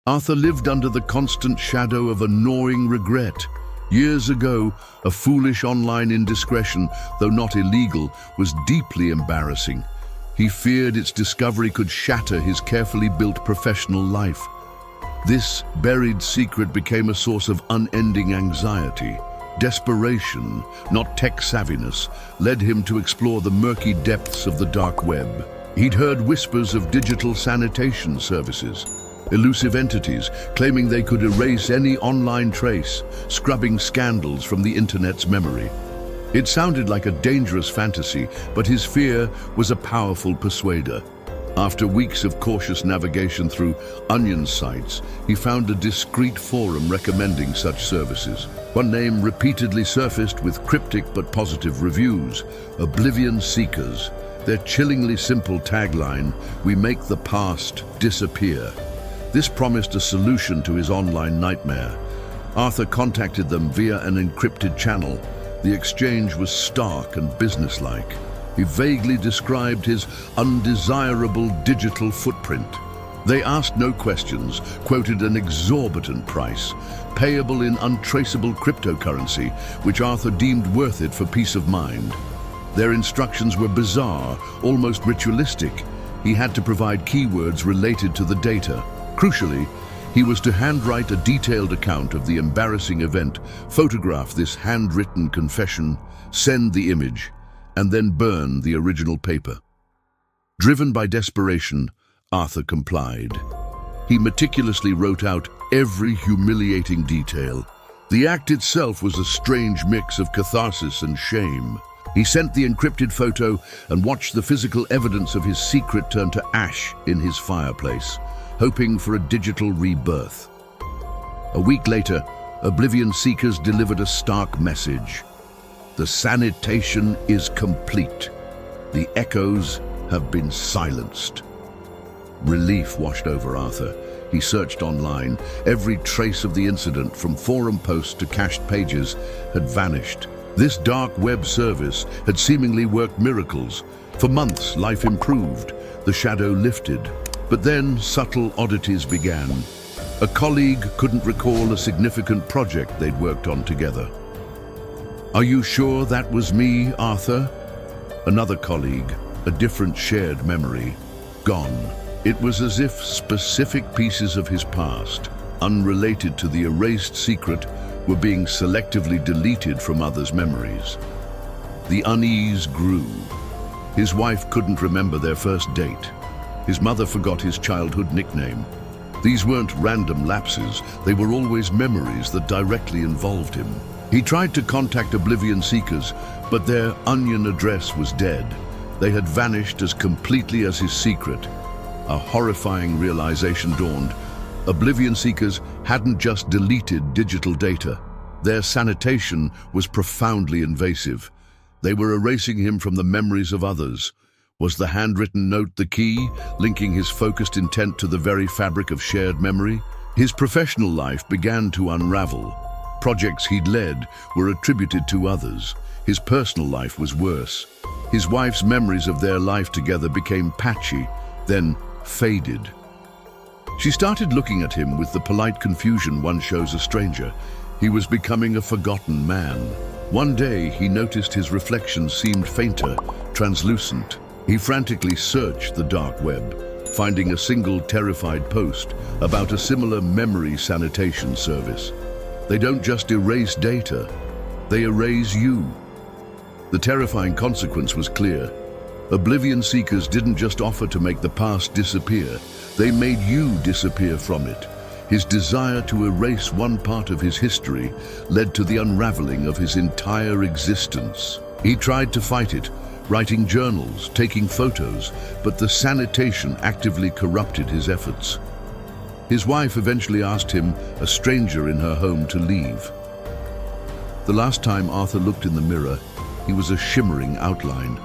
Arthur lived under the constant shadow of a gnawing regret. Years ago, a foolish online indiscretion, though not illegal, was deeply embarrassing. He feared its discovery could shatter his carefully built professional life. This buried secret became a source of unending anxiety. Desperation, not tech savviness, led him to explore the murky depths of the dark web. He'd heard whispers of digital sanitation services, elusive entities claiming they could erase any online trace, scrubbing scandals from the internet's memory. It sounded like a dangerous fantasy, but his fear was a powerful persuader. After weeks of cautious navigation through onion sites, he found a discreet forum recommending such services. One name repeatedly surfaced with cryptic but positive reviews: Oblivion Seekers. Their chillingly simple tagline, "We make the past disappear." This promised a solution to his online nightmare. Arthur contacted them via an encrypted channel. The exchange was stark and businesslike. He vaguely described his undesirable digital footprint. They asked no questions, quoted an exorbitant price, payable in untraceable cryptocurrency, which Arthur deemed worth it for peace of mind. Their instructions were bizarre, almost ritualistic. He had to provide keywords related to the data. Crucially, he was to handwrite a detailed account of the embarrassing event, photograph this handwritten confession, send the image, and then burn the original paper. Driven by desperation, Arthur complied. He meticulously wrote out every humiliating detail. The act itself was a strange mix of catharsis and shame. He sent the encrypted photo and watched the physical evidence of his secret turn to ash in his fireplace, hoping for a digital rebirth. A week later, Oblivion Seekers delivered a stark message. The sanitation is complete. The echoes have been silenced. Relief washed over Arthur. He searched online. Every trace of the incident, from forum posts to cached pages, had vanished. This dark web service had seemingly worked miracles. For months, life improved. The shadow lifted. But then subtle oddities began. A colleague couldn't recall a significant project they'd worked on together. "Are you sure that was me, Arthur?" Another colleague, a different shared memory, gone. It was as if specific pieces of his past, unrelated to the erased secret, were being selectively deleted from others' memories. The unease grew. His wife couldn't remember their first date. His mother forgot his childhood nickname. These weren't random lapses, they were always memories that directly involved him. He tried to contact Oblivion Seekers, but their onion address was dead. They had vanished as completely as his secret. A horrifying realization dawned. Oblivion Seekers hadn't just deleted digital data. Their sanitation was profoundly invasive. They were erasing him from the memories of others. Was the handwritten note the key, linking his focused intent to the very fabric of shared memory? His professional life began to unravel. Projects he'd led were attributed to others. His personal life was worse. His wife's memories of their life together became patchy, then faded. She started looking at him with the polite confusion one shows a stranger. He was becoming a forgotten man. One day, he noticed his reflection seemed fainter, translucent. He frantically searched the dark web, finding a single terrified post about a similar memory sanitation service. They don't just erase data, they erase you. The terrifying consequence was clear. Oblivion Seekers didn't just offer to make the past disappear, they made you disappear from it. His desire to erase one part of his history led to the unraveling of his entire existence. He tried to fight it, writing journals, taking photos, but the sanitation actively corrupted his efforts. His wife eventually asked him, a stranger in her home, to leave. The last time Arthur looked in the mirror, he was a shimmering outline.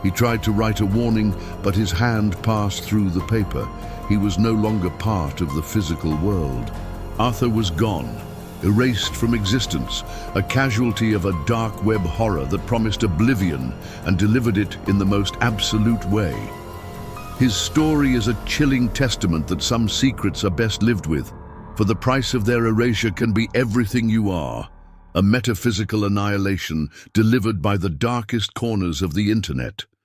He tried to write a warning, but his hand passed through the paper. He was no longer part of the physical world. Arthur was gone, erased from existence, a casualty of a dark web horror that promised oblivion and delivered it in the most absolute way. His story is a chilling testament that some secrets are best lived with, for the price of their erasure can be everything you are, a metaphysical annihilation delivered by the darkest corners of the internet.